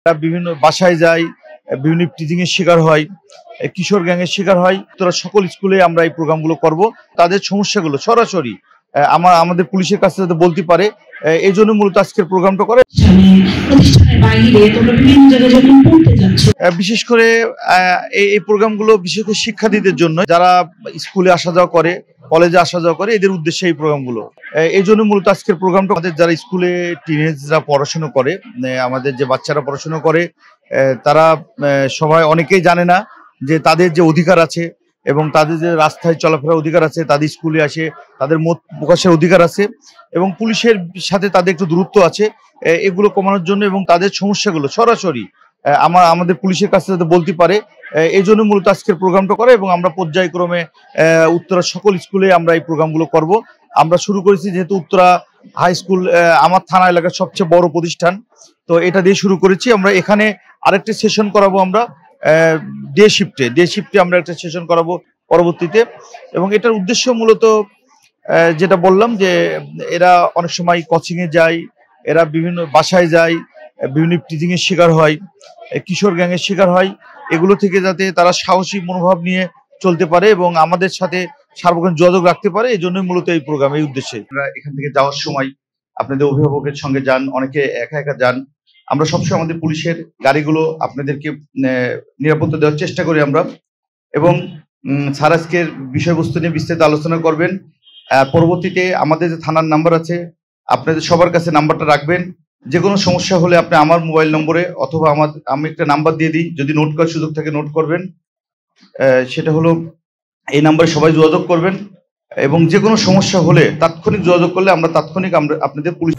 বিভিন্ন বাসায় যায়, বিভিন্ন টিচিং এর শিকার হয়, কিশোর গ্যাংয়ের শিকার হয়। তোরা সকল স্কুলে আমরা এই প্রোগ্রামগুলো করব, তাদের সমস্যাগুলো সরাসরি আমাদের পুলিশের কাছে যাতে বলতে পারে, এই জন্য মূলত আজকের প্রোগ্রামটা করে। বিশেষ করে এই প্রোগ্রামগুলো বিশেষ করে শিক্ষার্থীদের জন্য, যারা স্কুলে আসা যাওয়া করে, কলেজে আসা যাওয়া করে, এদের উদ্দেশ্যে এই প্রোগ্রামগুলো। এই জন্য মূলত আজকের প্রোগ্রামটা আমাদের যারা স্কুলে টিনেজরা পড়াশোনা করে, আমাদের যে বাচ্চারা পড়াশোনা করে, তারা সবাই অনেকেই জানে না যে তাদের যে অধিকার আছে এবং তাদের যে রাস্তায় চলাফেরার অধিকার আছে, তাদের স্কুলে আসে তাদের মত প্রকাশের অধিকার আছে এবং পুলিশের সাথে তাদের একটু দূরত্ব আছে, এগুলো কমানোর জন্য এবং তাদের সমস্যাগুলো সরাসরি আমাদের পুলিশের কাছে যাতে বলতে পারে, এই জন্য মূলত আজকের প্রোগ্রামটা করে। এবং আমরা পর্যায়ক্রমে উত্তরার সকল স্কুলে আমরা এই প্রোগ্রামগুলো করব। আমরা শুরু করেছি যেহেতু উত্তরা হাই স্কুল আমার থানা এলাকার সবচেয়ে বড় প্রতিষ্ঠান, তো এটা দিয়ে শুরু করেছি। আমরা এখানে আরেকটি সেশন করাবো, আমরা ডে শিফটে আমরা একটা সেশন করাবো পরবর্তীতে। এবং এটার উদ্দেশ্য মূলত যেটা বললাম যে এরা অনেক সময় কোচিং এ যায়, এরা বিভিন্ন বাসায় যায়, বিভিন্ন টিচিং এর শিকার হয়, কিশোর গ্যাংয়ের শিকার হয়, এগুলো থেকে যাতে তারা সাহসী মনোভাব নিয়ে চলতে পারে এবং আমাদের সাথে সার্বক্ষণিক যোগাযোগ রাখতে পারে, এই জন্যই মূলত এই প্রোগ্রাম, এই উদ্দেশ্যে। আমরা এখান থেকে যাওয়ার সময় আপনাদের অভিভাবকের সঙ্গে যান, অনেকে একা একা যান। আমরা সবসময় আমাদের পুলিশের গাড়িগুলো আপনাদেরকে নিরাপত্তা দেওয়ার চেষ্টা করি আমরা। এবং স্যার আজকের বিষয়বস্তু নিয়ে বিস্তারিত আলোচনা করবেন। পরবর্তীতে আমাদের যে থানার নাম্বার আছে, আপনাদের সবার কাছে নাম্বারটা রাখবেন। যে কোনো সমস্যা হলে আপনি আমার মোবাইল নম্বরে অথবা আমি একটা নাম্বার দিয়ে দিই, যদি নোট করার সুযোগ থাকে নোট করবেন। সেটা হলো এই নাম্বারে সবাই যোগাযোগ করবেন এবং যে কোনো সমস্যা হলে তাৎক্ষণিক যোগাযোগ করলে আমরা আপনাদের পুলিশ